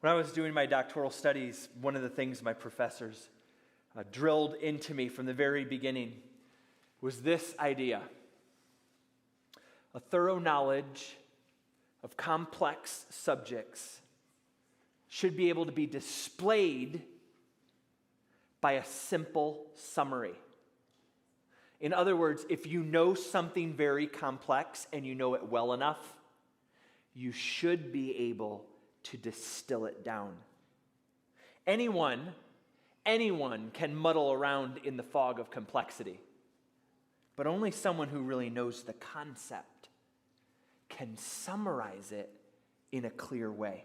When I was doing my doctoral studies, one of the things my professors drilled into me from the very beginning was this idea: a thorough knowledge of complex subjects should be able to be displayed by a simple summary. In other words, if you know something very complex and you know it well enough, you should be able to distill it down. Anyone can muddle around in the fog of complexity, but only someone who really knows the concept can summarize it in a clear way.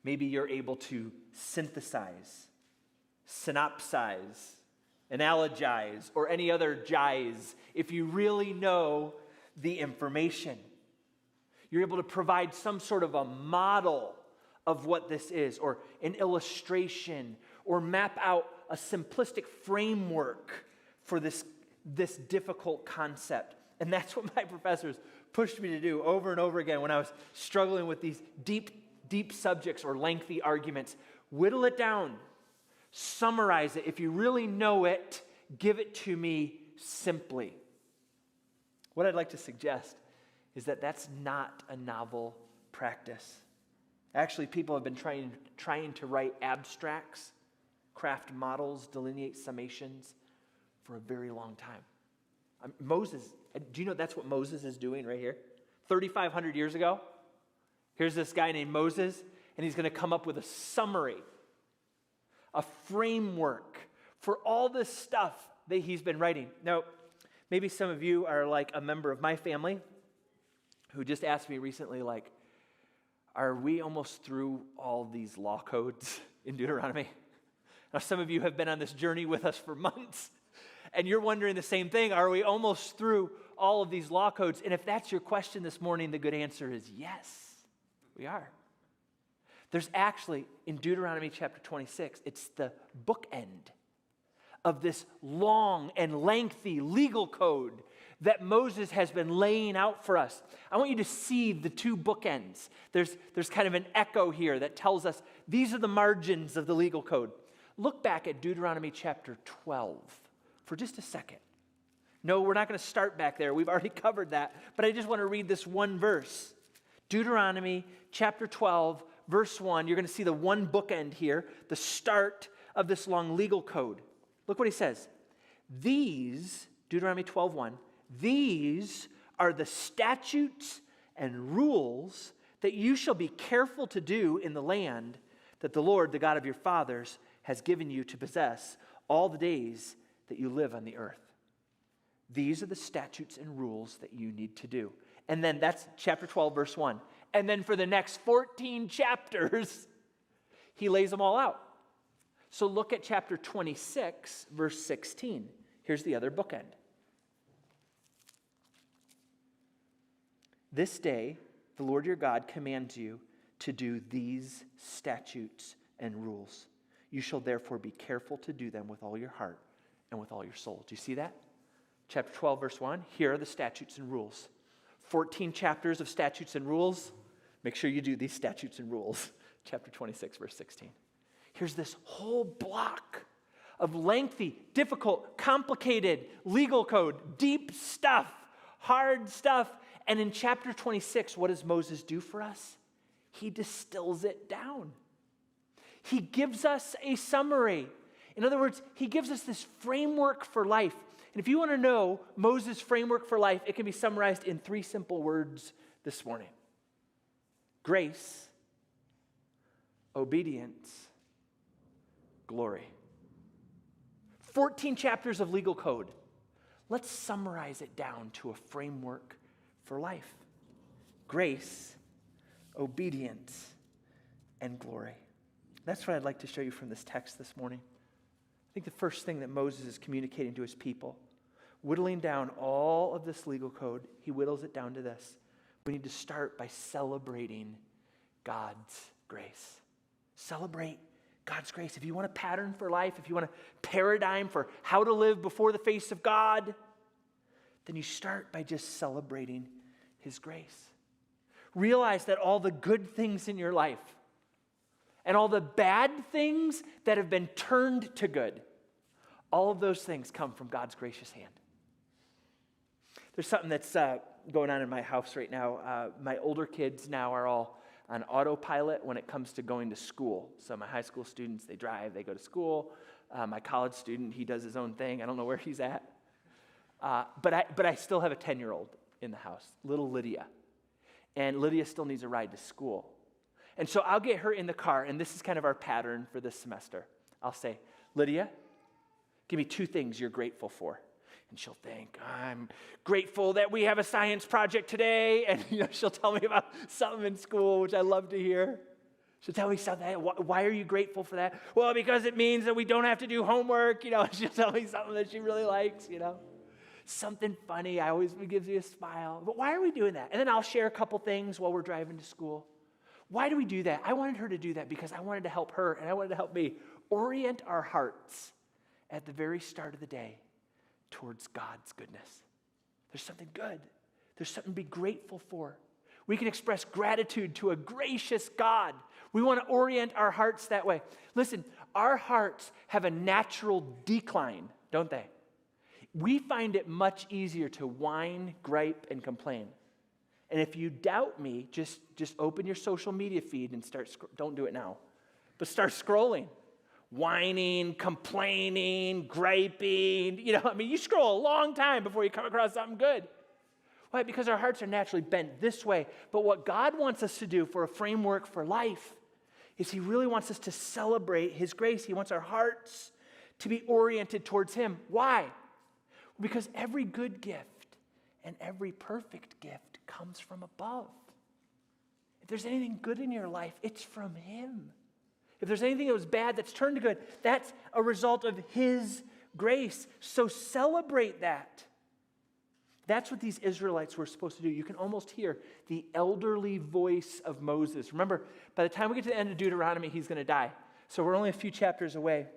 Maybe you're able to synthesize, synopsize, analogize, or any other jize if you really know the information. You're able to provide some sort of a model of what this is, or an illustration, or map out a simplistic framework for this difficult concept. And that's what my professors pushed me to do over and over again when I was struggling with these deep subjects or lengthy arguments. Whittle it down. Summarize it. If you really know it, give it to me simply. What I'd like to suggest is that that's not a novel practice. Actually, people have been trying to write abstracts, craft models, delineate summations for a very long time. Moses, do you know that's what Moses is doing right here? 3,500 years ago, here's this guy named Moses, and he's going to come up with a summary, a framework for all this stuff that he's been writing. Now, maybe some of you are like a member of my family who just asked me recently, like, are we almost through all these law codes in Deuteronomy? Now, some of you have been on this journey with us for months, and you're wondering the same thing. Are we almost through all of these law codes? And if that's your question this morning, the good answer is yes, we are. There's actually, in Deuteronomy chapter 26, it's the bookend of this long and lengthy legal code that Moses has been laying out for us. I want you to see the two bookends. There's kind of an echo here that tells us these are the margins of the legal code. Look back at Deuteronomy chapter 12 for just a second. No, we're not going to start back there. We've already covered that. But I just want to read this one verse. Deuteronomy chapter 12, verse 1. You're going to see the one bookend here, the start of this long legal code. Look what he says. These, Deuteronomy 12:1, these are the statutes and rules that you shall be careful to do in the land that the Lord, the God of your fathers, has given you to possess all the days that you live on the earth. These are the statutes and rules that you need to do. And then that's chapter 12, verse 1. And then for the next 14 chapters, he lays them all out. So look at chapter 26, verse 16. Here's the other bookend. This day, the Lord your God commands you to do these statutes and rules. You shall therefore be careful to do them with all your heart and with all your soul. Do you see that? Chapter 12, verse 1, here are the statutes and rules. 14 chapters of statutes and rules. Make sure you do these statutes and rules. Chapter 26, verse 16. Here's this whole block of lengthy, difficult, complicated legal code, deep stuff, hard stuff. And in chapter 26, what does Moses do for us? He distills it down. He gives us a summary. In other words, he gives us this framework for life. And if you want to know Moses' framework for life, it can be summarized in 3 simple words this morning. Grace, obedience, glory. 14 chapters of legal code. Let's summarize it down to a framework for life. Grace, obedience, and glory. That's what I'd like to show you from this text this morning. I think the first thing that Moses is communicating to his people, whittling down all of this legal code, he whittles it down to this. We need to start by celebrating God's grace. Celebrate God's grace. If you want a pattern for life, if you want a paradigm for how to live before the face of God, then you start by just celebrating his grace. Realize that all the good things in your life, and all the bad things that have been turned to good, all of those things come from God's gracious hand. There's something that's going on in my house right now. My older kids now are all on autopilot when it comes to going to school. So my high school students, they drive, they go to school. My college student, he does his own thing. I don't know where he's at. But I still have a 10-year-old in the house, little Lydia. And Lydia still needs a ride to school. And so I'll get her in the car, and this is kind of our pattern for this semester. I'll say, Lydia, give me 2 things you're grateful for. And she'll think, I'm grateful that we have a science project today. And she'll tell me about something in school, which I love to hear. She'll tell me something. Why are you grateful for that? Well, because it means that we don't have to do homework. She'll tell me something that she really likes, Something funny. It gives you a smile. But why are we doing that? And then I'll share a couple things while we're driving to school. Why do we do that? I wanted her to do that because I wanted to help her and I wanted to help me orient our hearts at the very start of the day towards God's goodness. There's something good. There's something to be grateful for. We can express gratitude to a gracious God. We want to orient our hearts that way. Listen, our hearts have a natural decline, don't they? We find it much easier to whine, gripe, and complain. And if you doubt me, just open your social media feed and don't do it now, but start scrolling. Whining, complaining, griping. You scroll a long time before you come across something good. Why? Because our hearts are naturally bent this way. But what God wants us to do for a framework for life is He really wants us to celebrate His grace. He wants our hearts to be oriented towards Him. Why? Because every good gift and every perfect gift comes from above. If there's anything good in your life, it's from Him. If there's anything that was bad that's turned to good, that's a result of His grace. So celebrate that. That's what these Israelites were supposed to do. You can almost hear the elderly voice of Moses. Remember, by the time we get to the end of Deuteronomy, he's going to die. So we're only a few chapters away.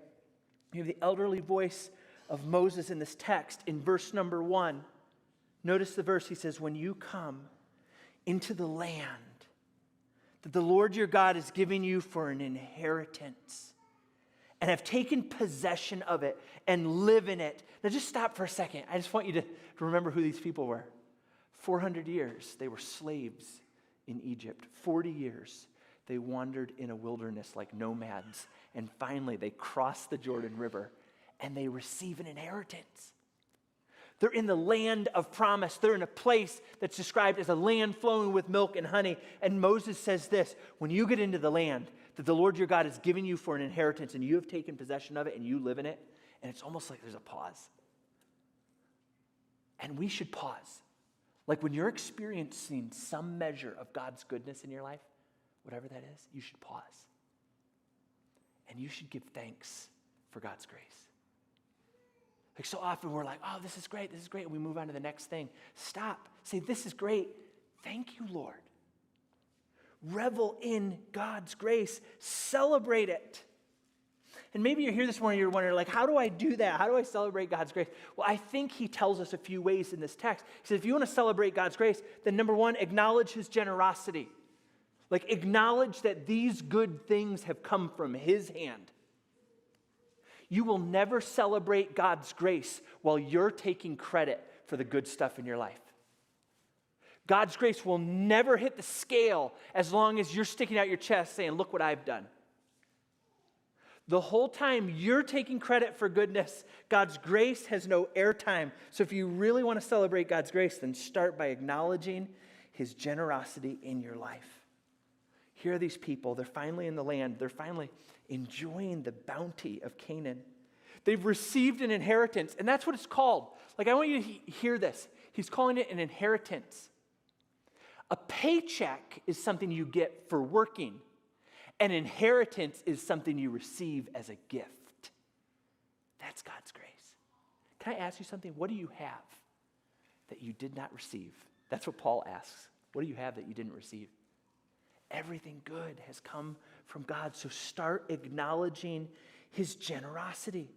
You have the elderly voice of Moses in this text. In verse number 1, notice the verse. He says, when you come into the land that the Lord your God is giving you for an inheritance, and have taken possession of it and live in it. Now just stop for a second. I just want you to remember who these people were. 400 years they were slaves in Egypt. 40 years they wandered in a wilderness like nomads. And finally they crossed the Jordan River and they receive an inheritance. They're in the land of promise. They're in a place that's described as a land flowing with milk and honey. And Moses says this, when you get into the land that the Lord your God has given you for an inheritance and you have taken possession of it and you live in it, and it's almost like there's a pause. And we should pause. Like when you're experiencing some measure of God's goodness in your life, whatever that is, you should pause. And you should give thanks for God's grace. Like so often we're like, oh, this is great, and we move on to the next thing. Stop. Say, this is great. Thank you, Lord. Revel in God's grace. Celebrate it. And maybe you're here this morning, you're wondering, like, how do I do that? How do I celebrate God's grace? Well, I think he tells us a few ways in this text. He says, if you want to celebrate God's grace, then number one, acknowledge his generosity. Like, acknowledge that these good things have come from his hand. You will never celebrate God's grace while you're taking credit for the good stuff in your life. God's grace will never hit the scale as long as you're sticking out your chest saying, look what I've done. The whole time you're taking credit for goodness, God's grace has no airtime. So if you really want to celebrate God's grace, then start by acknowledging his generosity in your life. Here are these people. They're finally in the land. They're finally enjoying the bounty of Canaan. They've received an inheritance, and that's what it's called. Like, I want you to hear this. He's calling it an inheritance. A paycheck is something you get for working. An inheritance is something you receive as a gift. That's God's grace. Can I ask you something? What do you have that you did not receive? That's what Paul asks. What do you have that you didn't receive? Everything good has come from God. So start acknowledging his generosity.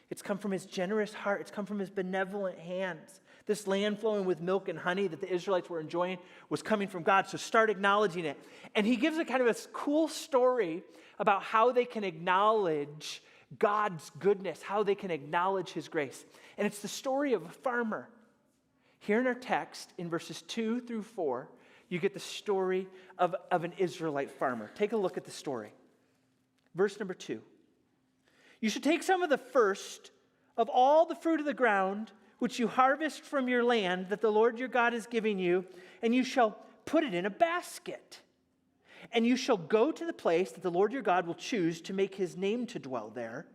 It's come from his generous heart. It's come from his benevolent hands. This land flowing with milk and honey that the Israelites were enjoying was coming from God, so start acknowledging it. And he gives a kind of a cool story about how they can acknowledge God's goodness, how they can acknowledge his grace. And it's the story of a farmer. Here in our text, in verses 2 through 4, you get the story of an Israelite farmer. Take a look at the story. Verse number 2. You should take some of the first of all the fruit of the ground, which you harvest from your land that the Lord your God is giving you, and you shall put it in a basket. And you shall go to the place that the Lord your God will choose to make his name to dwell there.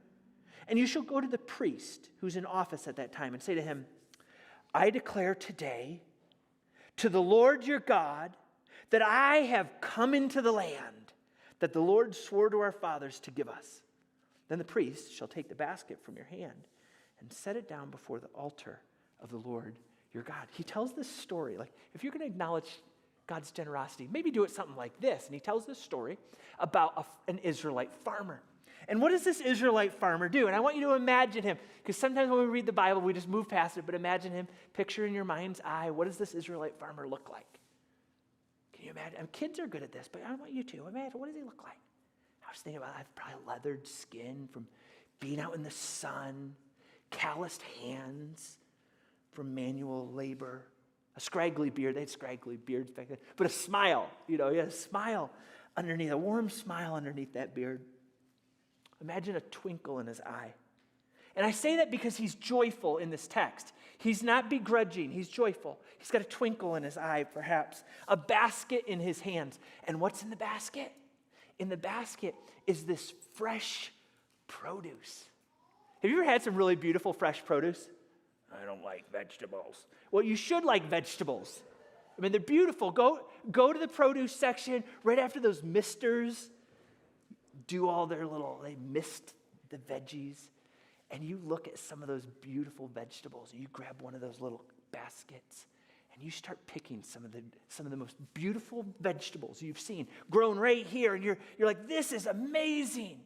And you shall go to the priest who's in office at that time and say to him, I declare today to the Lord your God that I have come into the land that the Lord swore to our fathers to give us. Then the priest shall take the basket from your hand and set it down before the altar of the Lord your God. He tells this story, like if you're going to acknowledge God's generosity, maybe do it something like this. And he tells this story about an Israelite farmer. And what does this Israelite farmer do? And I want you to imagine him, because sometimes when we read the Bible, we just move past it, but imagine him, picture in your mind's eye, what does this Israelite farmer look like? Can you imagine? I mean, kids are good at this, but I want you to. Imagine, what does he look like? I was thinking about, I have probably leathered skin from being out in the sun, calloused hands from manual labor, a scraggly beard. They had scraggly beards back then, but a smile, he had a smile underneath, a warm smile underneath that beard. Imagine a twinkle in his eye. And I say that because he's joyful in this text. He's not begrudging, he's joyful. He's got a twinkle in his eye, perhaps, a basket in his hands. And what's in the basket? In the basket is this fresh produce. Have you ever had some really beautiful fresh produce? I don't like vegetables. Well, you should like vegetables. I mean, they're beautiful. Go to the produce section right after those misters do all their they mist the veggies, and you look at some of those beautiful vegetables, and you grab one of those little baskets, and you start picking some of the most beautiful vegetables you've seen grown right here, and you're like, this is amazing.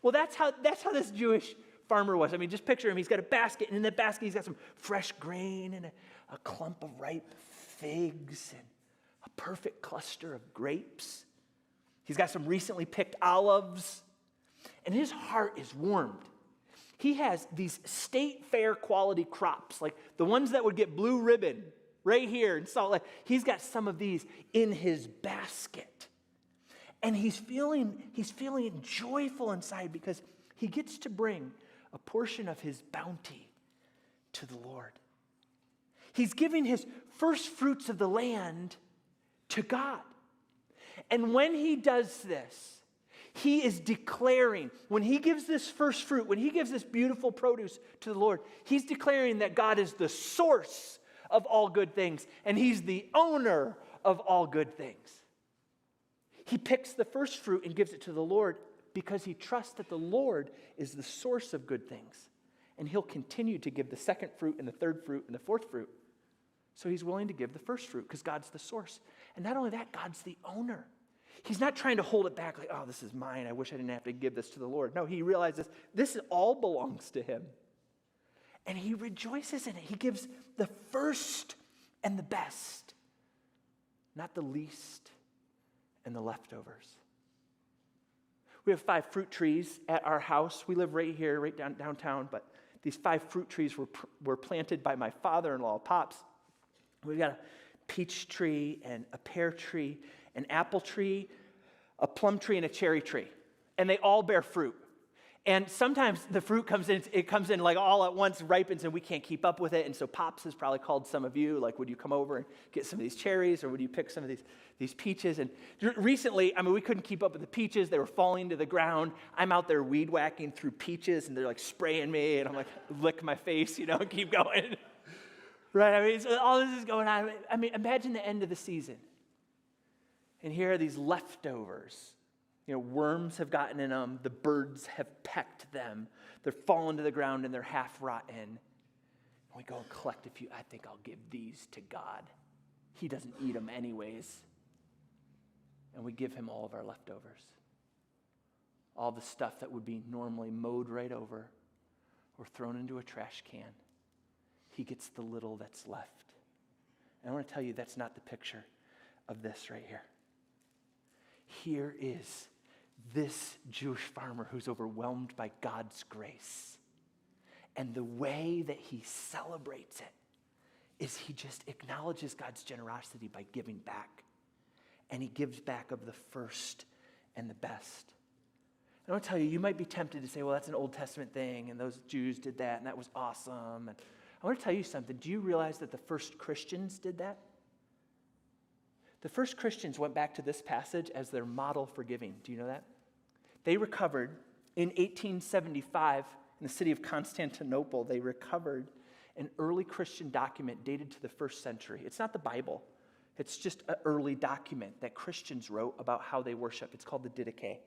Well, that's how this Jewish farmer was. I mean, just picture him. He's got a basket, and in that basket, he's got some fresh grain and a clump of ripe figs and a perfect cluster of grapes. He's got some recently picked olives, and his heart is warmed. He has these state fair quality crops, like the ones that would get blue ribbon right here in Salt Lake. He's got some of these in his basket. And he's feeling joyful inside because he gets to bring a portion of his bounty to the Lord. He's giving his first fruits of the land to God. And when he does this, he is declaring, when he gives this first fruit, when he gives this beautiful produce to the Lord, he's declaring that God is the source of all good things, and he's the owner of all good things. He picks the first fruit and gives it to the Lord because he trusts that the Lord is the source of good things, and he'll continue to give the second fruit and the third fruit and the fourth fruit. So he's willing to give the first fruit because God's the source. And not only that, God's the owner. He's not trying to hold it back like, oh, this is mine. I wish I didn't have to give this to the Lord. No, he realizes this all belongs to him. And he rejoices in it. He gives the first and the best, not the least and the leftovers. We have 5 fruit trees at our house. We live right here, right downtown, but these 5 fruit trees were planted by my father-in-law, Pops. We've got a peach tree and a pear tree, an apple tree, a plum tree, and a cherry tree. And they all bear fruit. And sometimes the fruit comes in like all at once, ripens, and we can't keep up with it. And so Pops has probably called some of you, like, would you come over and get some of these cherries, or would you pick some of these peaches? And recently, I mean, we couldn't keep up with the peaches. They were falling to the ground. I'm out there weed whacking through peaches, and they're like spraying me, and I'm like, lick my face, and keep going. Right? I mean, so all this is going on. I mean, imagine the end of the season. And here are these leftovers. Worms have gotten in them. The birds have pecked them. They're fallen to the ground and they're half rotten. And we go and collect a few. I think I'll give these to God. He doesn't eat them anyways. And we give him all of our leftovers. All the stuff that would be normally mowed right over or thrown into a trash can. he gets the little that's left. And I want to tell you that's not the picture of this right here. Here is this Jewish farmer who's overwhelmed by God's grace. And the way that he celebrates it is he just acknowledges God's generosity by giving back. And he gives back of the first and the best. And I want to tell you, you might be tempted to say, well, that's an Old Testament thing, and those Jews did that, and that was awesome. And I want to tell you something. Do you realize that the first Christians did that? The first Christians went back to this passage as their model for giving. Do you know that? They recovered in 1875 in the city of Constantinople. They recovered an early Christian document dated to the first century. It's not the Bible. It's just an early document that Christians wrote about how they worship. It's called the Didache.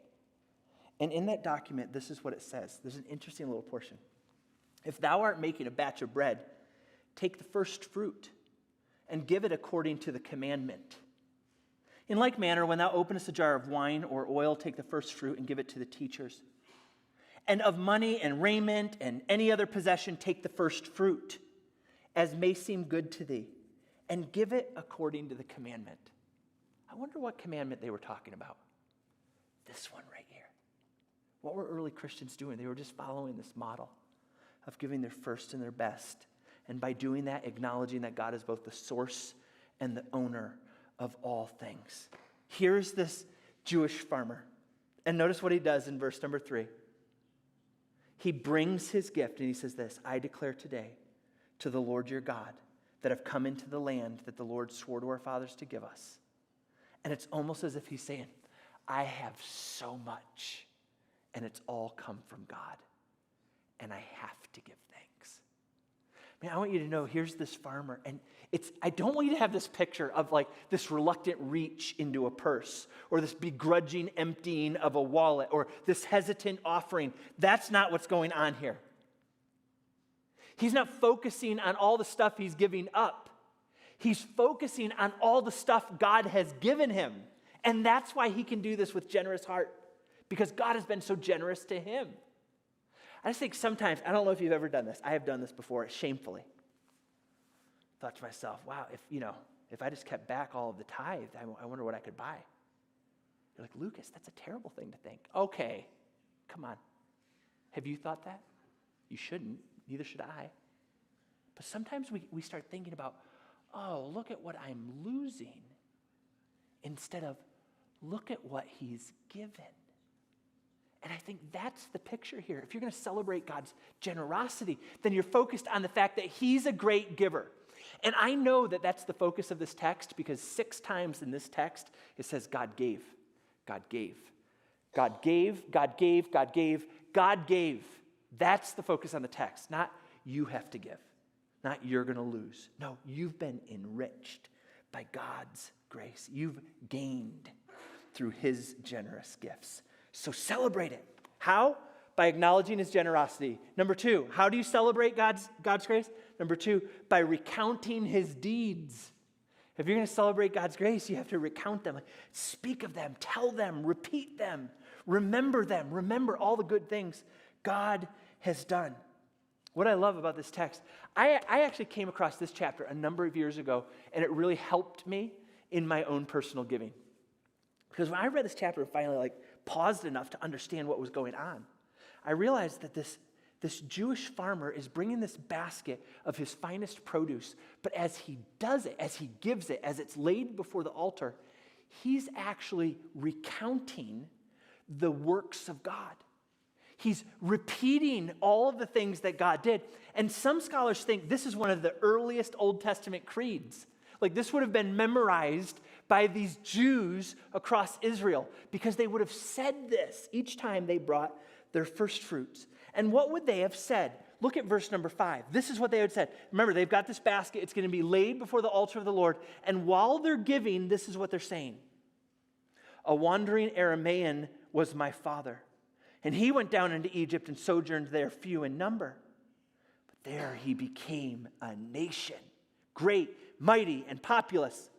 And in that document, this is what it says. There's an interesting little portion. If thou art making a batch of bread, take the first fruit and give it according to the commandment. In like manner, when thou openest a jar of wine or oil, take the first fruit and give it to the teachers. And of money and raiment and any other possession, take the first fruit, as may seem good to thee, and give it according to the commandment. I wonder what commandment they were talking about. This one right here. What were early Christians doing? They were just following this model of giving their first and their best. And by doing that, acknowledging that God is both the source and the owner of all things. Here's this Jewish farmer. And notice what he does in verse number 3. He brings his gift and he says this, I declare today to the Lord your God that have come into the land that the Lord swore to our fathers to give us. And it's almost as if he's saying, I have so much and it's all come from God and I have to give thanks. Man, I want you to know, here's this farmer, and I don't want you to have this picture of like this reluctant reach into a purse or this begrudging emptying of a wallet or this hesitant offering. That's not what's going on here. He's not focusing on all the stuff he's giving up. He's focusing on all the stuff God has given him. And that's why he can do this with generous heart, because God has been so generous to him. I just think sometimes, I don't know if you've ever done this. I have done this before, shamefully. Thought to myself, wow, if I just kept back all of the tithe, I wonder what I could buy. You're like, Lukas, that's a terrible thing to think. Okay, come on. Have you thought that? You shouldn't. Neither should I. But sometimes we start thinking about, oh, look at what I'm losing, instead of look at what he's given. And I think that's the picture here. If you're going to celebrate God's generosity, then you're focused on the fact that he's a great giver. And I know that that's the focus of this text, because 6 times in this text it says God gave, God gave, God gave, God gave, God gave, God gave. That's the focus on the text, not you have to give, not you're going to lose. No, you've been enriched by God's grace. You've gained through his generous gifts. So celebrate it. How? By acknowledging his generosity. Number 2, how do you celebrate God's grace? Number 2, by recounting his deeds. If you're going to celebrate God's grace, you have to recount them. Like, speak of them, tell them, repeat them, remember all the good things God has done. What I love about this text, I actually came across this chapter a number of years ago, and it really helped me in my own personal giving. Because when I read this chapter and finally paused enough to understand what was going on, I realized that this Jewish farmer is bringing this basket of his finest produce, but as he does it, as he gives it, as it's laid before the altar, he's actually recounting the works of God. He's repeating all of the things that God did. And some scholars think this is one of the earliest Old Testament creeds. Like, this would have been memorized by these Jews across Israel, because they would have said this each time they brought their first fruits. And what would they have said? Look at verse number 5. This is what they had said. Remember, they've got this basket. It's going to be laid before the altar of the Lord. And while they're giving, this is what they're saying. A wandering Aramaean was my father, and he went down into Egypt and sojourned there, few in number. But there he became a nation, great, mighty, and populous.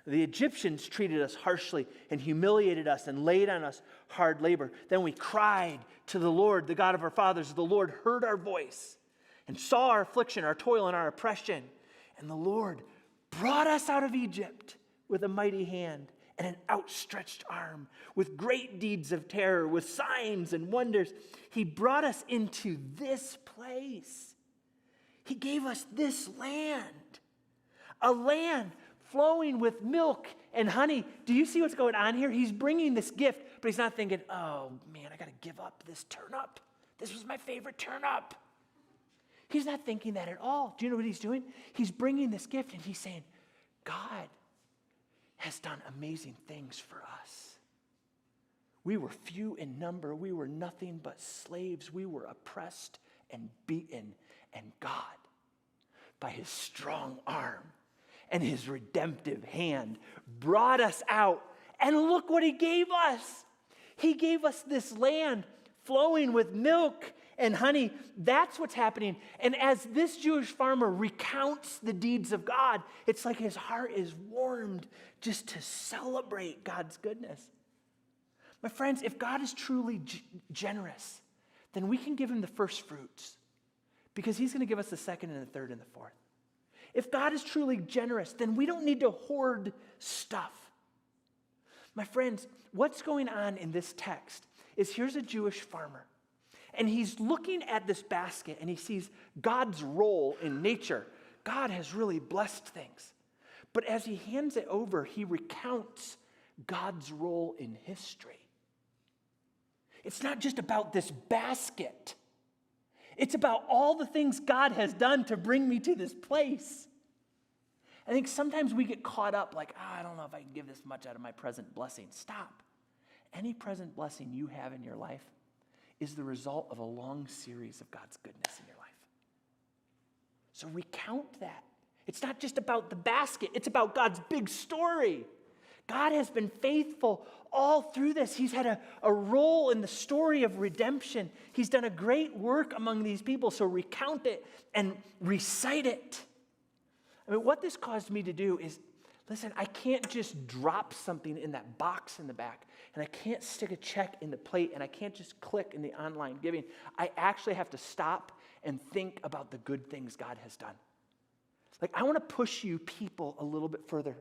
The Egyptians treated us harshly and humiliated us and laid on us hard labor. Then we cried to the Lord, the God of our fathers. The Lord heard our voice. and saw our affliction, our toil, and our oppression. And the Lord brought us out of Egypt with a mighty hand and an outstretched arm, with great deeds of terror, with signs and wonders. He brought us into this place. He gave us this land, a land flowing with milk and honey. Do you see what's going on here? He's bringing this gift, but he's not thinking, oh man, I got to give up this turnip. This was my favorite turnip. He's not thinking that at all. Do you know what he's doing? He's bringing this gift and he's saying, God has done amazing things for us. We were few in number. We were nothing but slaves. We were oppressed and beaten. And God, by his strong arm and his redemptive hand, brought us out. And look what he gave us. He gave us this land flowing with milk and honey. That's what's happening. And as this Jewish farmer recounts the deeds of God, it's like his heart is warmed just to celebrate God's goodness. My friends, if God is truly generous, then we can give him the first fruits, because he's going to give us the second and the third and the fourth. If God is truly generous, then we don't need to hoard stuff. My friends, what's going on in this text is here's a Jewish farmer, and he's looking at this basket, and he sees God's role in nature. God has really blessed things. But as he hands it over, he recounts God's role in history. It's not just about this basket. It's about all the things God has done to bring me to this place. I think sometimes we get caught up like, I don't know if I can give this much out of my present blessing. Stop. Any present blessing you have in your life is the result of a long series of God's goodness in your life. So recount that. It's not just about the basket. It's about God's big story. God has been faithful all through this. He's had a role in the story of redemption. He's done a great work among these people, so recount it and recite it. I mean, what this caused me to do is, listen, I can't just drop something in that box in the back, and I can't stick a check in the plate, and I can't just click in the online giving. I actually have to stop and think about the good things God has done. Like, I want to push you people a little bit further.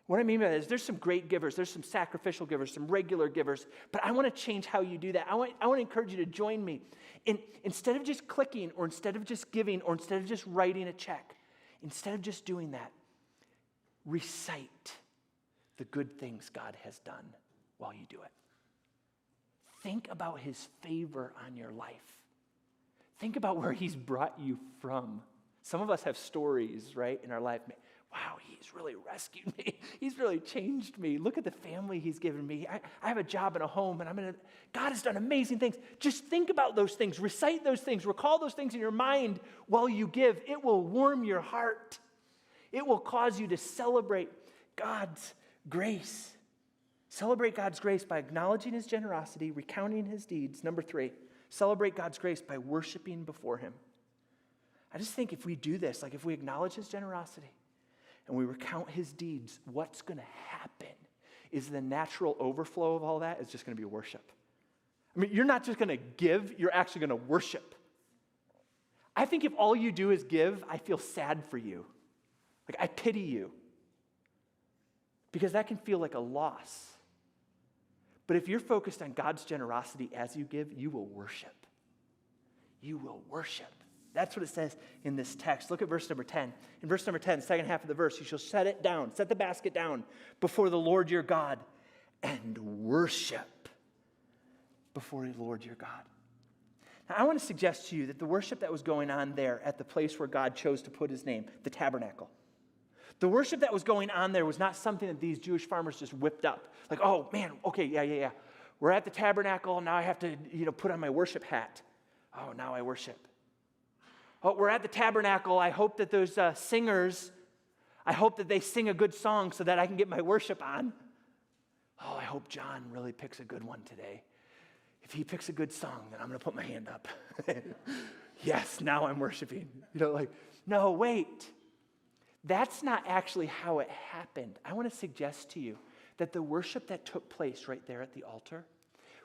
What I mean by that is there's some great givers, there's some sacrificial givers, some regular givers, but I want to change how you do that. I want to encourage you to join me. Instead of just clicking, or instead of just giving, or instead of just writing a check, instead of just doing that, recite the good things God has done while you do it. Think about his favor on your life. Think about where he's brought you from. Some of us have stories, right, in our life. Wow, he's really rescued me. He's really changed me. Look at the family he's given me. I have a job and a home, and God has done amazing things. Just think about those things. Recite those things. Recall those things in your mind while you give. It will warm your heart. It will cause you to celebrate God's grace. Celebrate God's grace by acknowledging his generosity, recounting his deeds. Number 3, celebrate God's grace by worshiping before him. I just think if we do this, like if we acknowledge his generosity and we recount his deeds, what's going to happen is the natural overflow of all that is just going to be worship. I mean, you're not just going to give, you're actually going to worship. I think if all you do is give, I feel sad for you. Like, I pity you. Because that can feel like a loss. But if you're focused on God's generosity as you give, you will worship. You will worship. That's what it says in this text. Look at verse number 10. In verse number 10, second half of the verse, you shall set the basket down before the Lord your God and worship before the Lord your God. Now, I want to suggest to you that the worship that was going on there at the place where God chose to put his name, the tabernacle, the worship that was going on there was not something that these Jewish farmers just whipped up. Like, oh, man, okay, yeah. We're at the tabernacle, now I have to, put on my worship hat. Oh, now I worship. Oh, we're at the tabernacle. I hope that those singers, I hope that they sing a good song so that I can get my worship on. Oh, I hope John really picks a good one today. If he picks a good song, then I'm going to put my hand up. Yes, now I'm worshiping. No, wait. That's not actually how it happened. I want to suggest to you that the worship that took place right there at the altar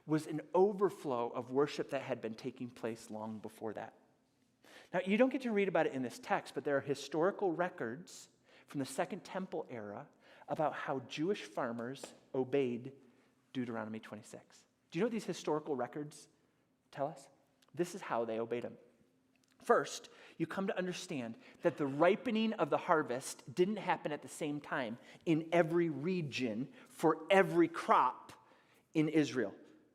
was an overflow of worship that had been taking place long before that. Now, you don't get to read about it in this text, but there are historical records from the Second Temple era about how Jewish farmers obeyed Deuteronomy 26. Do you know what these historical records tell us? This is how they obeyed them. First, you come to understand that the ripening of the harvest didn't happen at the same time in every region for every crop in Israel.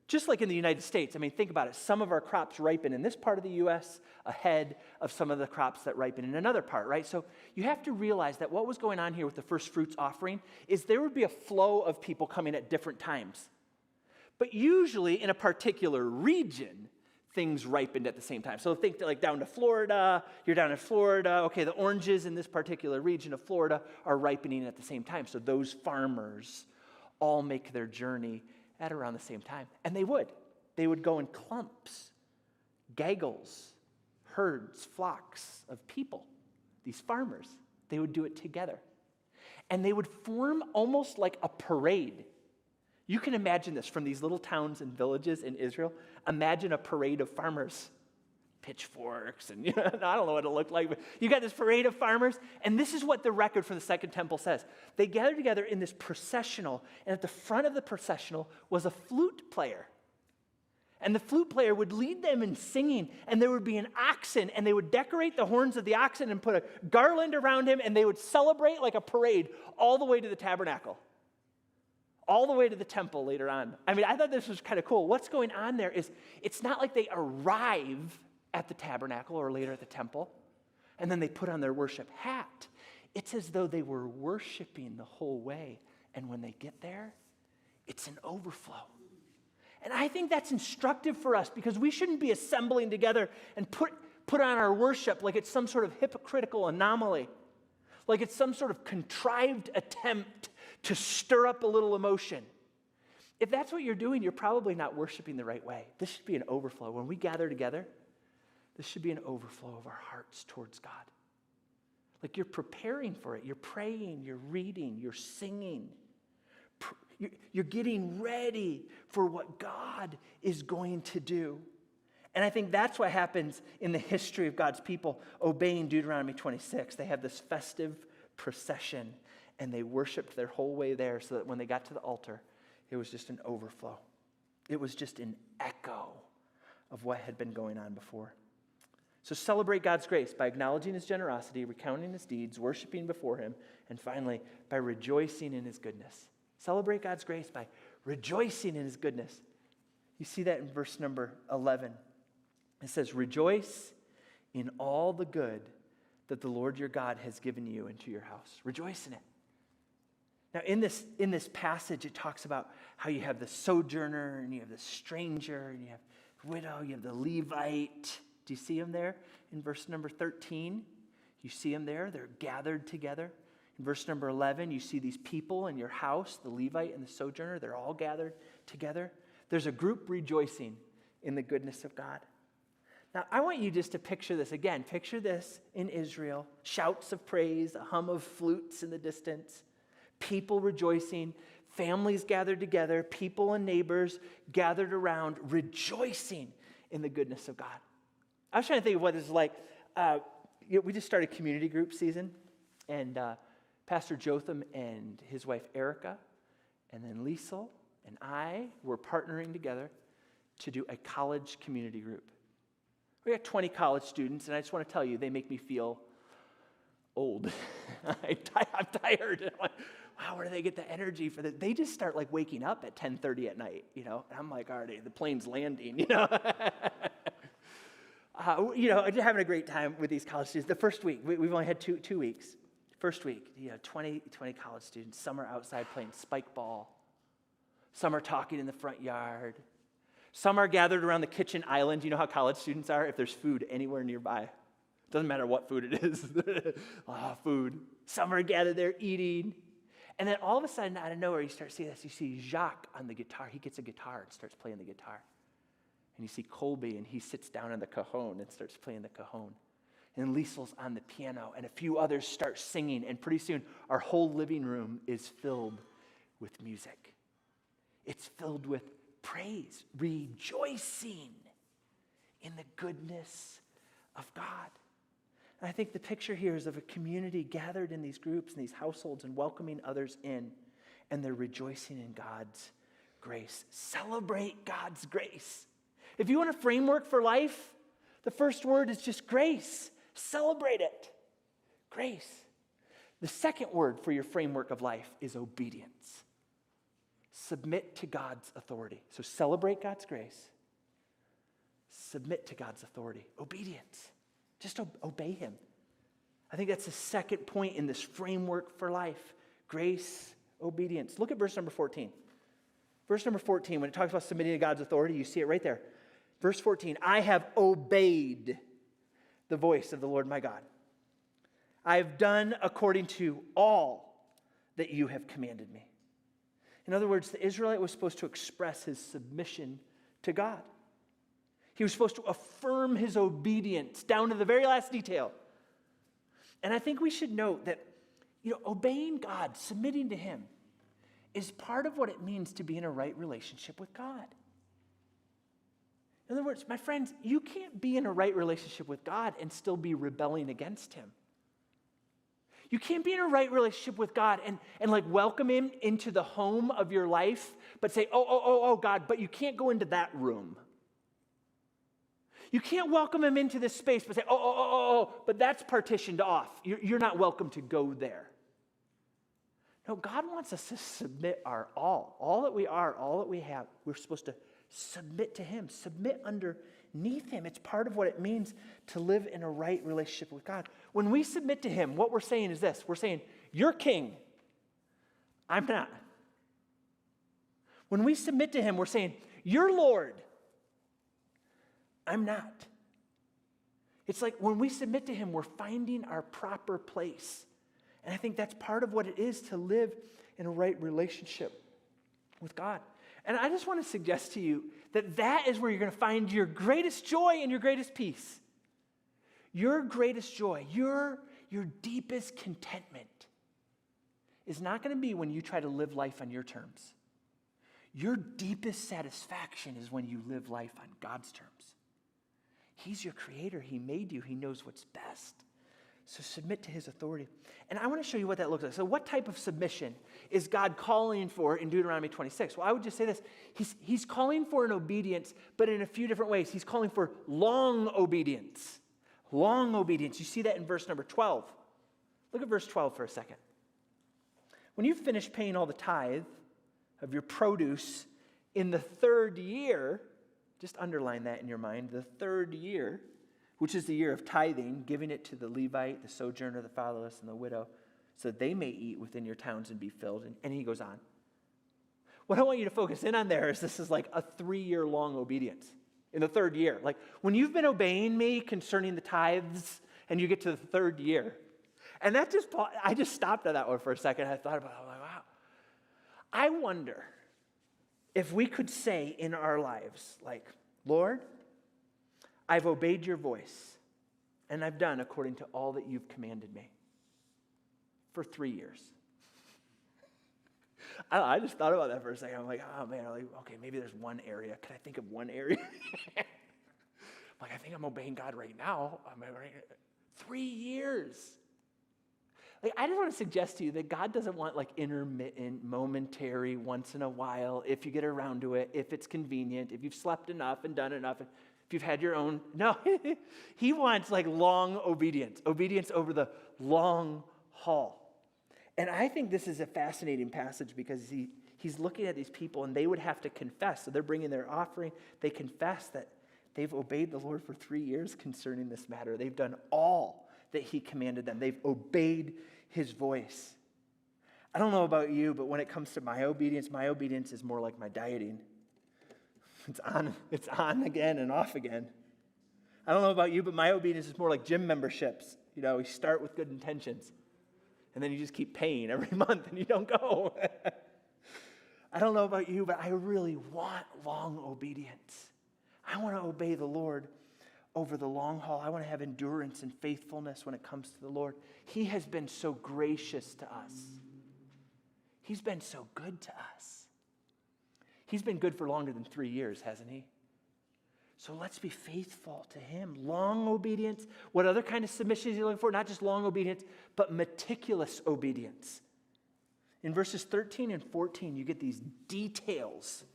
Just like in the United States, I mean, think about it. Some of our crops ripen in this part of the U.S. ahead of some of the crops that ripen in another part, right? So you have to realize that what was going on here with the first fruits offering is there would be a flow of people coming at different times. But usually in a particular region, things ripened at the same time. So think like down to Florida, you're down in Florida, okay, the oranges in this particular region of Florida are ripening at the same time. So those farmers all make their journey at around the same time. And they would go in clumps, gaggles, herds, flocks of people, these farmers. They would do it together. And they would form almost like a parade. You can imagine this from these little towns and villages in Israel. Imagine a parade of farmers, pitchforks, and I don't know what it looked like, but you got this parade of farmers, and this is what the record from the Second Temple says. They gathered together in this processional, and at the front of the processional was a flute player. And the flute player would lead them in singing, and there would be an oxen, and they would decorate the horns of the oxen and put a garland around him, and they would celebrate like a parade all the way to the tabernacle. All the way to the temple later on. I mean, I thought this was kind of cool. What's going on there is it's not like they arrive at the tabernacle or later at the temple, and then they put on their worship hat. It's as though they were worshiping the whole way, and when they get there, it's an overflow. And I think that's instructive for us because we shouldn't be assembling together and put on our worship like it's some sort of hypocritical anomaly, like it's some sort of contrived attempt to stir up a little emotion. If that's what you're doing, you're probably not worshiping the right way. This should be an overflow. When we gather together, this should be an overflow of our hearts towards God. Like you're preparing for it. You're praying, you're reading, you're singing. You're getting ready for what God is going to do. And I think that's what happens in the history of God's people obeying Deuteronomy 26. They have this festive procession, and they worshiped their whole way there so that when they got to the altar, it was just an overflow. It was just an echo of what had been going on before. So celebrate God's grace by acknowledging his generosity, recounting his deeds, worshiping before him, and finally, by rejoicing in his goodness. Celebrate God's grace by rejoicing in his goodness. You see that in verse number 11. It says, rejoice in all the good that the Lord your God has given you into your house. Rejoice in it. Now, in this passage, it talks about how you have the sojourner, and you have the stranger, and you have widow, you have the Levite. Do you see them there in verse number 13? You see them there. They're gathered together. In verse number 11, you see these people in your house, the Levite and the sojourner. They're all gathered together. There's a group rejoicing in the goodness of God. Now, I want you just to picture this again. Picture this in Israel. Shouts of praise, a hum of flutes in the distance. People rejoicing, families gathered together, people and neighbors gathered around, rejoicing in the goodness of God. I was trying to think of what this is like. We just started community group season, and Pastor Jotham and his wife Erica, and then Liesel and I were partnering together to do a college community group. We got 20 college students, and I just want to tell you, they make me feel old. I'm tired. I'm like, wow, where do they get the energy for this? They just start like waking up at 10:30 at night, And I'm like, already, the plane's landing, I'm having a great time with these college students. The first week, we've only had two weeks. First week, 20 college students. Some are outside playing spike ball. Some are talking in the front yard. Some are gathered around the kitchen island. You know how college students are? If there's food anywhere nearby, doesn't matter what food it is. Food. Some are gathered there eating. And then all of a sudden, out of nowhere, you start seeing this. You see Jacques on the guitar. He gets a guitar and starts playing the guitar. And you see Colby, and he sits down on the cajon and starts playing the cajon. And Liesel's on the piano, and a few others start singing. And pretty soon, our whole living room is filled with music. It's filled with praise, rejoicing in the goodness of God. I think the picture here is of a community gathered in these groups and these households and welcoming others in, and they're rejoicing in God's grace. Celebrate God's grace. If you want a framework for life, the first word is just grace. Celebrate it. Grace. The second word for your framework of life is obedience. Submit to God's authority. So celebrate God's grace. Submit to God's authority. Obedience. Just obey him. I think that's the second point in this framework for life. Grace, obedience. Look at verse number 14. Verse number 14, when it talks about submitting to God's authority, you see it right there. Verse 14, I have obeyed the voice of the Lord my God. I have done according to all that you have commanded me. In other words, the Israelite was supposed to express his submission to God. He was supposed to affirm his obedience down to the very last detail. And I think we should note that, obeying God, submitting to him, is part of what it means to be in a right relationship with God. In other words, my friends, you can't be in a right relationship with God and still be rebelling against him. You can't be in a right relationship with God and welcome him into the home of your life, but say, oh, God, but you can't go into that room. You can't welcome him into this space, but say, but that's partitioned off. You're not welcome to go there. No, God wants us to submit our all that we are, all that we have. We're supposed to submit to him, submit underneath him. It's part of what it means to live in a right relationship with God. When we submit to him, what we're saying is this. We're saying, you're king. I'm not. When we submit to him, we're saying, you're Lord. I'm not. It's like when we submit to him, we're finding our proper place. And I think that's part of what it is to live in a right relationship with God. And I just want to suggest to you that is where you're going to find your greatest joy and your greatest peace. Your greatest joy, your deepest contentment is not going to be when you try to live life on your terms. Your deepest satisfaction is when you live life on God's terms. He's your creator. He made you. He knows what's best. So submit to his authority. And I want to show you what that looks like. So what type of submission is God calling for in Deuteronomy 26? Well, I would just say this. He's calling for an obedience, but in a few different ways. He's calling for long obedience. Long obedience. You see that in verse number 12. Look at verse 12 for a second. When you finish paying all the tithe of your produce in the third year, just underline that in your mind, the third year, which is the year of tithing, giving it to the Levite, the sojourner, the fatherless, and the widow, so that they may eat within your towns and be filled. And he goes on. What I want you to focus in on there is this is like a 3-year long obedience in the third year. Like when you've been obeying me concerning the tithes and you get to the third year. And I just stopped at that one for a second. I thought about it. I'm like, wow. I wonder if we could say in our lives, like, Lord, I've obeyed your voice, and I've done according to all that you've commanded me for 3 years. I just thought about that for a second. I'm like, oh man, okay, maybe there's one area. Can I think of one area? Like, I think I'm obeying God right now. 3 years. Like, I just want to suggest to you that God doesn't want like intermittent, momentary, once in a while, if you get around to it, if it's convenient, if you've slept enough and done enough, if you've had your own. No, he wants like long obedience over the long haul. And I think this is a fascinating passage because he's looking at these people and they would have to confess. So they're bringing their offering. They confess that they've obeyed the Lord for 3 years concerning this matter. They've done all that he commanded them. They've obeyed his voice. I don't know about you, but when it comes to my obedience is more like my dieting. It's on again and off again. I don't know about you, but my obedience is more like gym memberships. You start with good intentions, and then you just keep paying every month, and you don't go. I don't know about you, but I really want long obedience. I want to obey the Lord over the long haul. I want to have endurance and faithfulness when it comes to the Lord. He has been so gracious to us. He's been so good to us. He's been good for longer than 3 years, hasn't he? So let's be faithful to him. Long obedience. What other kind of submission is he looking for? Not just long obedience, but meticulous obedience. In verses 13 and 14, you get these details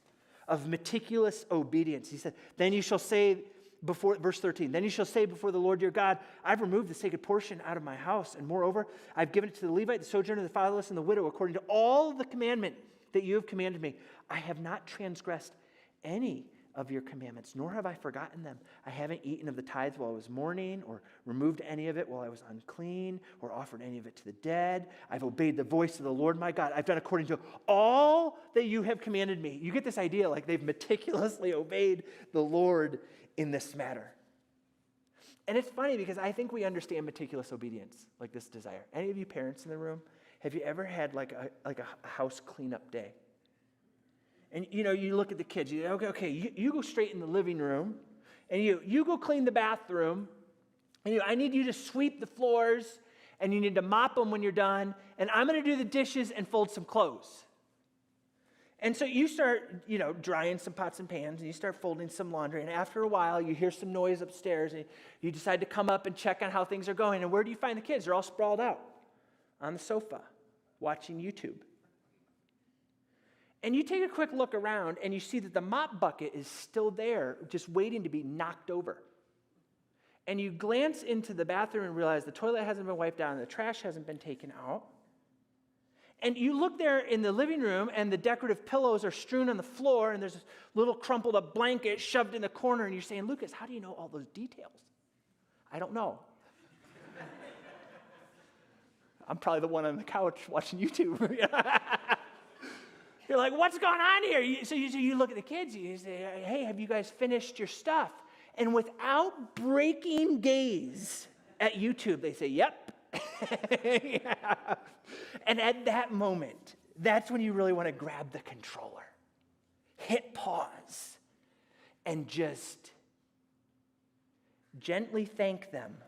of meticulous obedience. He said, then you shall say before, verse 13, then you shall say before the Lord your God, I've removed the sacred portion out of my house, and moreover, I've given it to the Levite, the sojourner, the fatherless, and the widow, according to all the commandment that you have commanded me. I have not transgressed any of your commandments, nor have I forgotten them. I haven't eaten of the tithes while I was mourning, or removed any of it while I was unclean, or offered any of it to the dead. I've obeyed the voice of the Lord my God. I've done according to all that you have commanded me. You get this idea, like they've meticulously obeyed the Lord in this matter. And it's funny because I think we understand meticulous obedience, like this desire. Any of you parents in the room, have you ever had like a house cleanup day? And, you look at the kids, you go straight in the living room, and you go clean the bathroom, and I need you to sweep the floors, and you need to mop them when you're done, and I'm going to do the dishes and fold some clothes. And so you start, drying some pots and pans, and you start folding some laundry, and after a while, you hear some noise upstairs, and you decide to come up and check on how things are going, and where do you find the kids? They're all sprawled out on the sofa, watching YouTube. And you take a quick look around and you see that the mop bucket is still there, just waiting to be knocked over. And you glance into the bathroom and realize the toilet hasn't been wiped down, and the trash hasn't been taken out. And you look there in the living room and the decorative pillows are strewn on the floor, and there's this little crumpled up blanket shoved in the corner, and you're saying, Lukas, how do you know all those details? I don't know. I'm probably the one on the couch watching YouTube. You're like, what's going on here? So you look at the kids, you say, hey, have you guys finished your stuff? And without breaking gaze at YouTube, they say, yep. Yeah. And at that moment, that's when you really want to grab the controller, hit pause, and just gently thank them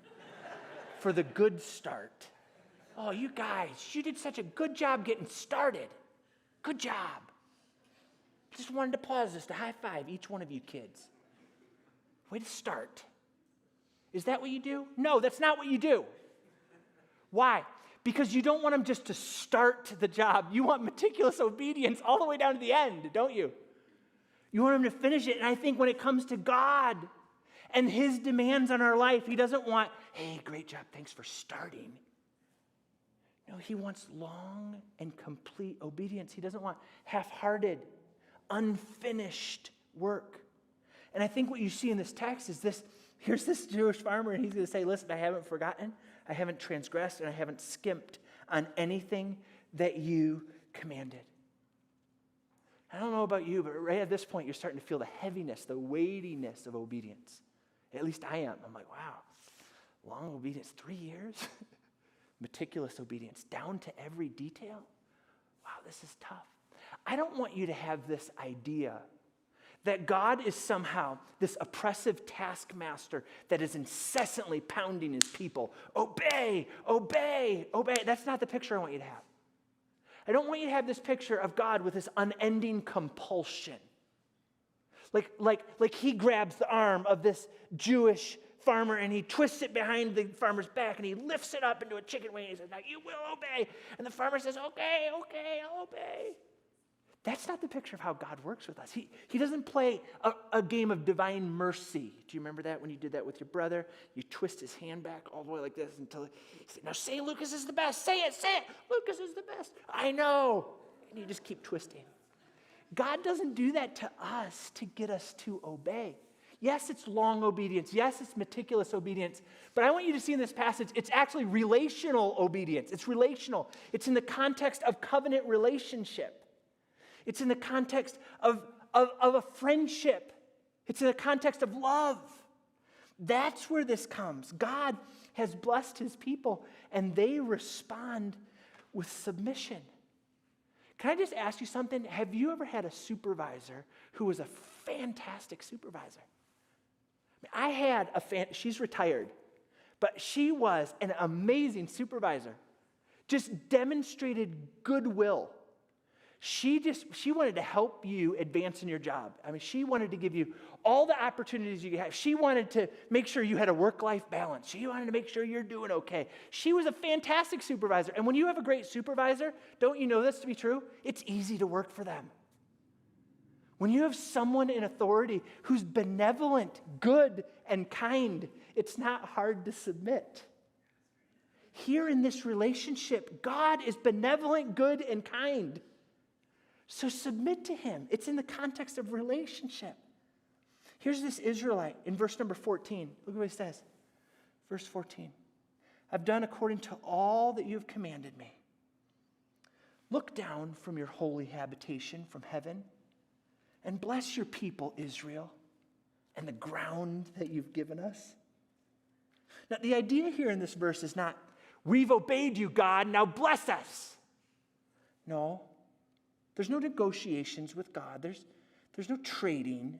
for the good start. Oh, you guys, you did such a good job getting started. Good job. Just wanted to pause this to high five each one of you kids. Way to start. Is that what you do? No, that's not what you do. Why? Because you don't want them just to start the job. You want meticulous obedience all the way down to the end, don't you? You want them to finish it. And I think when it comes to God and his demands on our life, he doesn't want, hey, great job, thanks for starting. No, he wants long and complete obedience. He doesn't want half-hearted, unfinished work. And I think what you see in this text is this, here's this Jewish farmer, and he's going to say, listen, I haven't forgotten, I haven't transgressed, and I haven't skimped on anything that you commanded. I don't know about you, but right at this point, you're starting to feel the heaviness, the weightiness of obedience. At least I am. I'm like, wow, long obedience, 3 years? Meticulous obedience, down to every detail. Wow, this is tough. I don't want you to have this idea that God is somehow this oppressive taskmaster that is incessantly pounding his people. Obey, obey, obey. That's not the picture I want you to have. I don't want you to have this picture of God with this unending compulsion. Like he grabs the arm of this Jewish farmer and he twists it behind the farmer's back and he lifts it up into a chicken wing and he says, now you will obey. And the farmer says, okay, I'll obey. That's not the picture of how God works with us. He doesn't play a game of divine mercy. Do you remember that when you did that with your brother? You twist his hand back all the way like this until he said, now say Lukas is the best. Say it. Lukas is the best. I know. And you just keep twisting. God doesn't do that to us to get us to obey. Yes, it's long obedience. Yes, it's meticulous obedience. But I want you to see in this passage, it's actually relational obedience. It's relational. It's in the context of covenant relationship. It's in the context of a friendship. It's in the context of love. That's where this comes. God has blessed his people, and they respond with submission. Can I just ask you something? Have you ever had a supervisor who was a fantastic supervisor? I had she's retired, but she was an amazing supervisor. Just demonstrated goodwill. She wanted to help you advance in your job. I mean, she wanted to give you all the opportunities you could have. She wanted to make sure you had a work-life balance. She wanted to make sure you're doing okay. She was a fantastic supervisor. And when you have a great supervisor, don't you know this to be true? It's easy to work for them. When you have someone in authority who's benevolent, good, and kind, it's not hard to submit. Here in this relationship, God is benevolent, good, and kind. So submit to him. It's in the context of relationship. Here's this Israelite in verse number 14. Look at what he says. Verse 14. I've done according to all that you have commanded me. Look down from your holy habitation from heaven and bless your people, Israel, and the ground that you've given us. Now, the idea here in this verse is not, we've obeyed you, God, now bless us. No. There's no negotiations with God. There's no trading.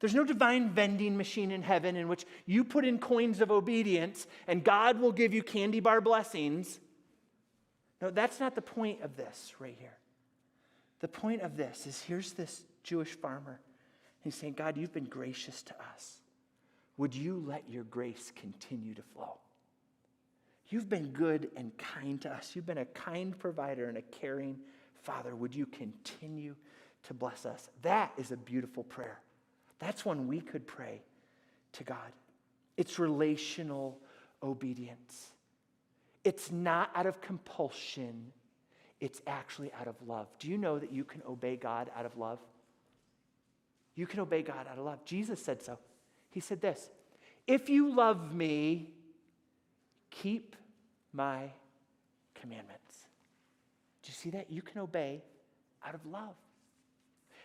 There's no divine vending machine in heaven in which you put in coins of obedience and God will give you candy bar blessings. No, that's not the point of this right here. The point of this is here's this Jewish farmer. He's saying, God, you've been gracious to us. Would you let your grace continue to flow? You've been good and kind to us. You've been a kind provider and a caring Father, would you continue to bless us? That is a beautiful prayer. That's one we could pray to God. It's relational obedience. It's not out of compulsion. It's actually out of love. Do you know that you can obey God out of love? You can obey God out of love. Jesus said so. He said this, if you love me, keep my commandments. Do you see that? You can obey out of love.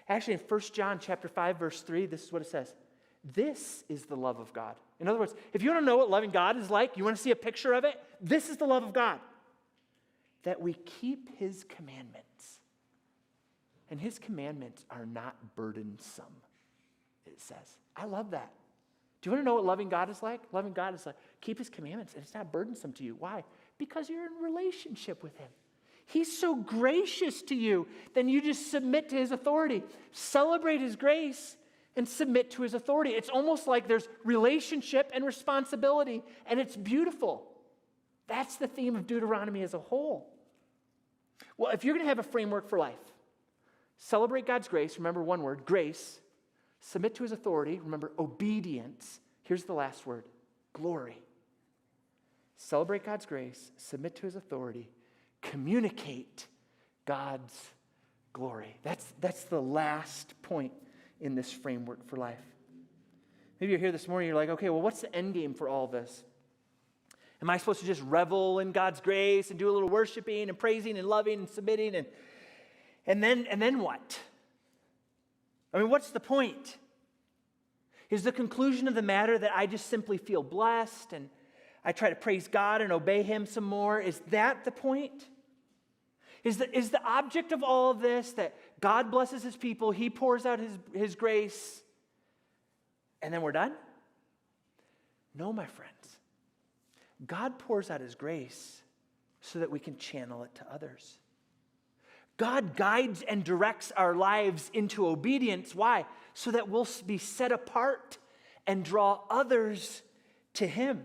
Actually, in 1 John chapter 5, verse 3, this is what it says. This is the love of God. In other words, if you want to know what loving God is like, you want to see a picture of it, this is the love of God. That we keep his commandments. And his commandments are not burdensome, it says. I love that. Do you want to know what loving God is like? Loving God is like, keep his commandments, and it's not burdensome to you. Why? Because you're in relationship with him. He's so gracious to you, then you just submit to his authority. Celebrate his grace and submit to his authority. It's almost like there's relationship and responsibility, and it's beautiful. That's the theme of Deuteronomy as a whole. Well, if you're going to have a framework for life, celebrate God's grace, remember one word, grace. Submit to his authority, remember obedience. Here's the last word, glory. Celebrate God's grace, submit to his authority, communicate God's glory. That's the last point in this framework for life. Maybe you're here this morning, you're like, okay, well, what's the end game for all this? Am I supposed to just revel in God's grace and do a little worshiping and praising and loving and submitting and then what? I mean, what's the point? Is the conclusion of the matter that I just simply feel blessed and I try to praise God and obey him some more? Is that the point? Is the object of all of this that God blesses his people, he pours out his grace, and then we're done? No, my friends. God pours out his grace so that we can channel it to others. God guides and directs our lives into obedience. Why? So that we'll be set apart and draw others to him.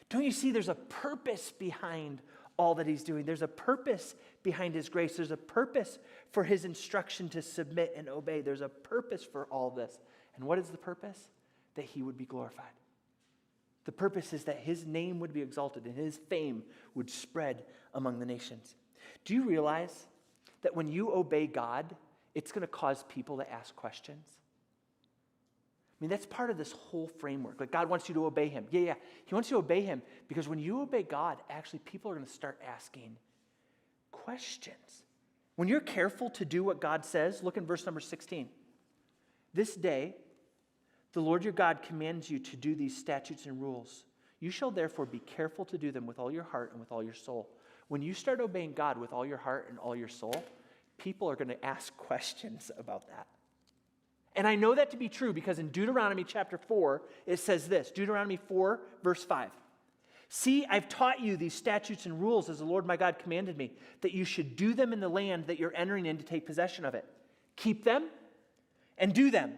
Don't you see there's a purpose behind all that he's doing? There's a purpose behind his grace. There's a purpose for his instruction to submit and obey. There's a purpose for all this. And what is the purpose? That he would be glorified. The purpose is that his name would be exalted and his fame would spread among the nations. Do you realize that when you obey God, it's going to cause people to ask questions? I mean, that's part of this whole framework. Like, God wants you to obey him. Yeah. He wants you to obey him because when you obey God, actually people are going to start asking questions. When you're careful to do what God says, look in verse number 16. This day, the Lord your God commands you to do these statutes and rules. You shall therefore be careful to do them with all your heart and with all your soul. When you start obeying God with all your heart and all your soul, people are going to ask questions about that. And I know that to be true because in Deuteronomy chapter 4, it says this. Deuteronomy 4, verse 5. See, I've taught you these statutes and rules as the Lord my God commanded me, that you should do them in the land that you're entering in to take possession of it. Keep them and do them,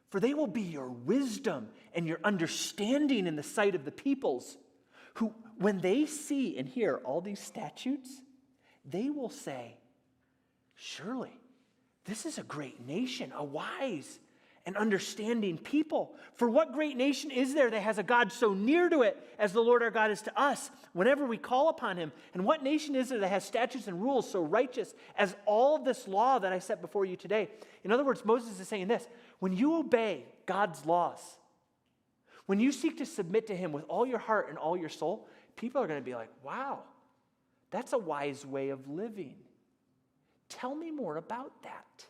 for they will be your wisdom and your understanding in the sight of the peoples, who, when they see and hear all these statutes, they will say, surely this is a great nation, a wise and understanding people. For what great nation is there that has a God so near to it as the Lord our God is to us whenever we call upon him? And what nation is there that has statutes and rules so righteous as all of this law that I set before you today? In other words, Moses is saying this: when you obey God's laws, when you seek to submit to him with all your heart and all your soul, people are going to be like, wow, that's a wise way of living. Tell me more about that.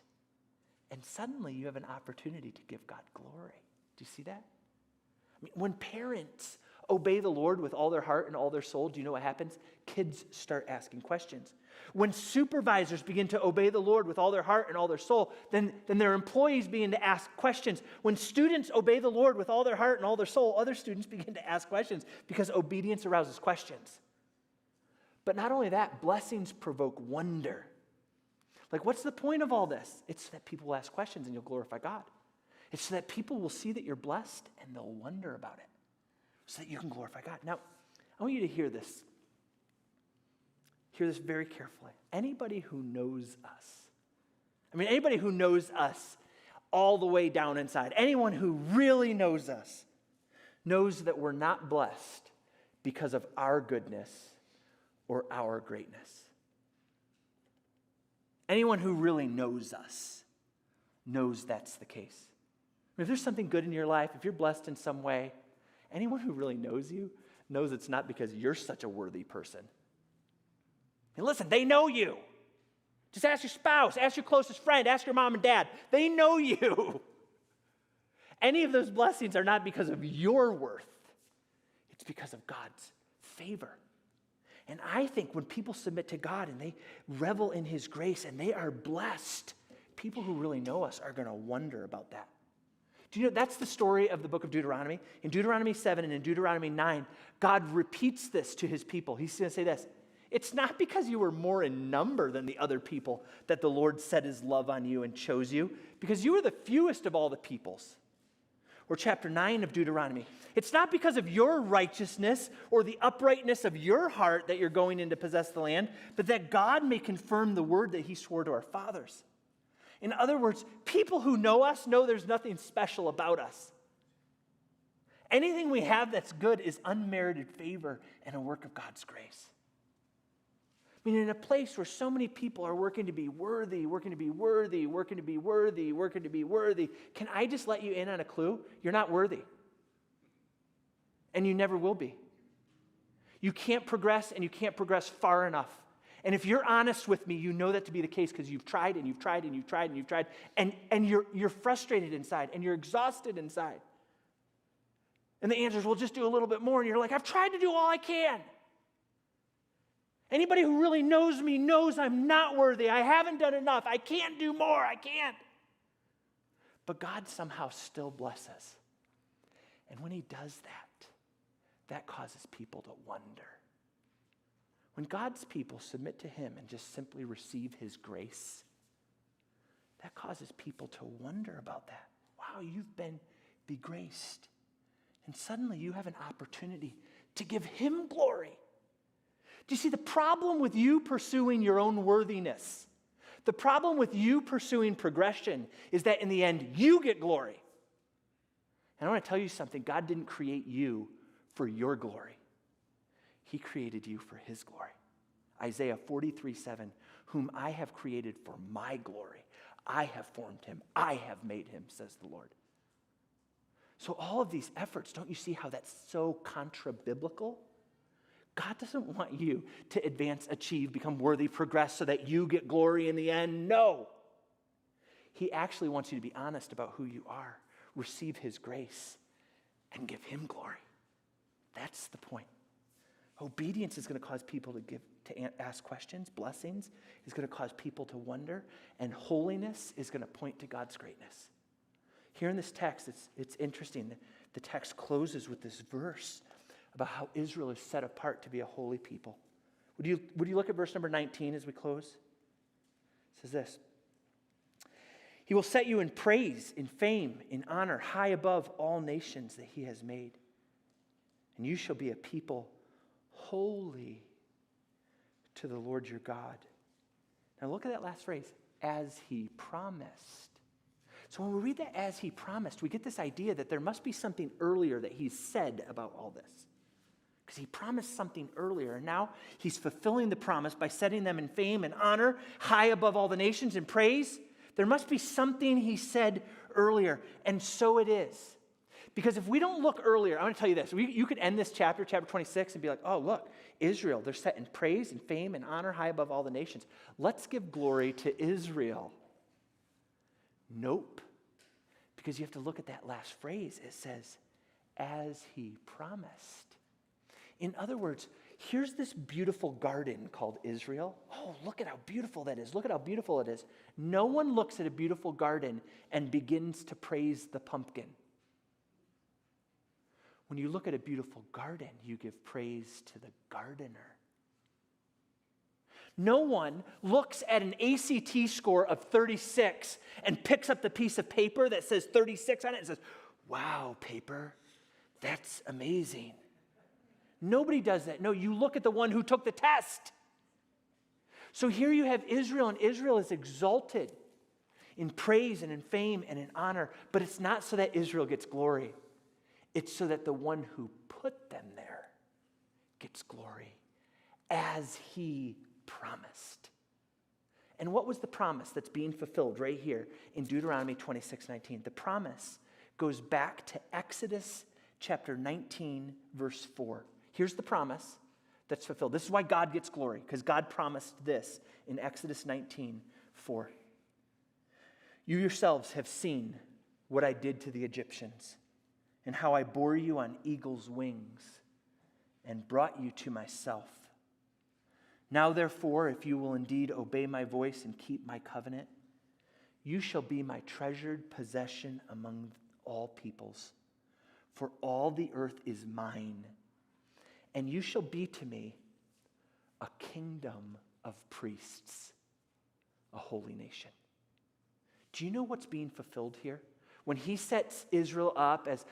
And suddenly you have an opportunity to give God glory. Do you see that? I mean, when parents obey the Lord with all their heart and all their soul, do you know what happens? Kids start asking questions. When supervisors begin to obey the Lord with all their heart and all their soul, then their employees begin to ask questions. When students obey the Lord with all their heart and all their soul, other students begin to ask questions because obedience arouses questions. But not only that, blessings provoke wonder. Like, what's the point of all this? It's so that people will ask questions and you'll glorify God. It's so that people will see that you're blessed and they'll wonder about it, so that you can glorify God. Now, I want you to hear this. Hear this very carefully. Anybody who knows us, anybody who knows us all the way down inside, anyone who really knows us, knows that we're not blessed because of our goodness or our greatness. Anyone who really knows us knows that's the case. If there's something good in your life, if you're blessed in some way, anyone who really knows you knows it's not because you're such a worthy person. And listen, they know you. Just ask your spouse, ask your closest friend, ask your mom and dad. They know you. Any of those blessings are not because of your worth. It's because of God's favor. And I think when people submit to God and they revel in his grace and they are blessed, people who really know us are going to wonder about that. Do you know that's the story of the book of Deuteronomy? In Deuteronomy 7 and in Deuteronomy 9, God repeats this to his people. He's going to say this: it's not because you were more in number than the other people that the Lord set his love on you and chose you, because you were the fewest of all the peoples. Or chapter 9 of Deuteronomy. It's not because of your righteousness or the uprightness of your heart that you're going in to possess the land, but that God may confirm the word that he swore to our fathers. In other words, people who know us know there's nothing special about us. Anything we have that's good is unmerited favor and a work of God's grace. In a place where so many people are working to be worthy, working to be worthy, working to be worthy, working to be worthy, can I just let you in on a clue? You're not worthy. And you never will be. You can't progress, and you can't progress far enough. And if you're honest with me, you know that to be the case because you've tried and you've tried and you've tried and you've tried, and you're frustrated inside and you're exhausted inside. And the answer is, well, just do a little bit more. And you're like, I've tried to do all I can. Anybody who really knows me knows I'm not worthy. I haven't done enough. I can't do more. I can't. But God somehow still blesses. And when he does that, that causes people to wonder. When God's people submit to him and just simply receive his grace, that causes people to wonder about that. Wow, you've been begraced. And suddenly you have an opportunity to give him glory. Do you see the problem with you pursuing your own worthiness? The problem with you pursuing progression is that in the end, you get glory. And I want to tell you something. God didn't create you for your glory. He created you for his glory. Isaiah 43:7, whom I have created for my glory. I have formed him. I have made him, says the Lord. So all of these efforts, don't you see how that's so contra-biblical? God doesn't want you to advance, achieve, become worthy, progress so that you get glory in the end. No. He actually wants you to be honest about who you are, receive his grace, and give him glory. That's the point. Obedience is going to cause people to ask questions. Blessings is going to cause people to wonder. And holiness is going to point to God's greatness. Here in this text, it's interesting. The text closes with this verse about how Israel is set apart to be a holy people. Would you look at verse number 19 as we close? It says this. He will set you in praise, in fame, in honor, high above all nations that he has made. And you shall be a people holy to the Lord your God. Now look at that last phrase, as he promised. So when we read that as he promised, we get this idea that there must be something earlier that he's said about all this. Because he promised something earlier, and now he's fulfilling the promise by setting them in fame and honor, high above all the nations in praise. There must be something he said earlier, and so it is. Because if we don't look earlier, I'm going to tell you this. You could end this chapter 26, and be like, oh, look, Israel, they're set in praise and fame and honor high above all the nations. Let's give glory to Israel. Nope. Because you have to look at that last phrase. It says, as he promised. In other words, here's this beautiful garden called Israel. Oh, look at how beautiful that is. Look at how beautiful it is. No one looks at a beautiful garden and begins to praise the pumpkin. When you look at a beautiful garden, you give praise to the gardener. No one looks at an ACT score of 36 and picks up the piece of paper that says 36 on it and says, wow, paper, that's amazing. Nobody does that. No, you look at the one who took the test. So here you have Israel, and Israel is exalted in praise and in fame and in honor, but it's not so that Israel gets glory. It's so that the one who put them there gets glory, as he promised. And what was the promise that's being fulfilled right here in Deuteronomy 26:19? The promise goes back to Exodus chapter 19, verse 4. Here's the promise that's fulfilled. This is why God gets glory, because God promised this in Exodus 19:4. You yourselves have seen what I did to the Egyptians, and how I bore you on eagle's wings and brought you to myself. Now, therefore, if you will indeed obey my voice and keep my covenant, you shall be my treasured possession among all peoples, for all the earth is mine, and you shall be to me a kingdom of priests, a holy nation. Do you know what's being fulfilled here? When he sets Israel up as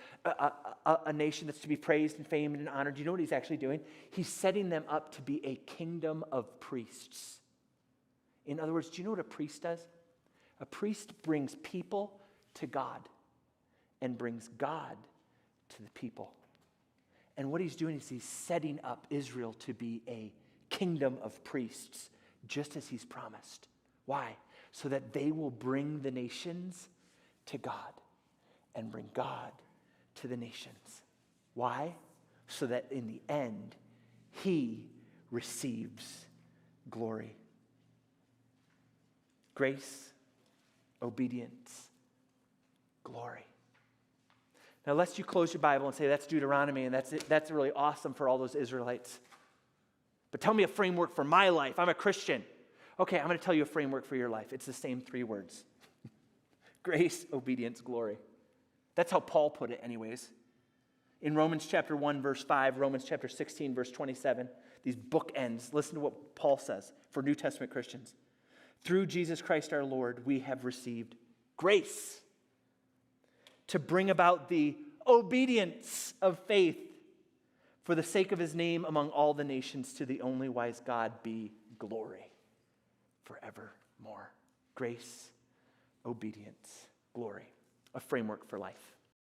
a nation that's to be praised and famed and honored, do you know what he's actually doing? He's setting them up to be a kingdom of priests. In other words, do you know what a priest does? A priest brings people to God and brings God to the people. And what he's doing is he's setting up Israel to be a kingdom of priests, just as he's promised. Why? So that they will bring the nations to God and bring God to the nations. Why? So that in the end, he receives glory. Grace, obedience, glory. Now, lest you close your Bible and say, that's Deuteronomy, and that's really awesome for all those Israelites. But tell me a framework for my life. I'm a Christian. Okay, I'm going to tell you a framework for your life. It's the same three words. Grace, obedience, glory. That's how Paul put it anyways. In Romans chapter 1, verse 5, Romans chapter 16, verse 27, these bookends, listen to what Paul says for New Testament Christians. Through Jesus Christ our Lord, we have received grace to bring about the obedience of faith for the sake of his name among all the nations. To the only wise God be glory forevermore. Grace, obedience, glory. A framework for life.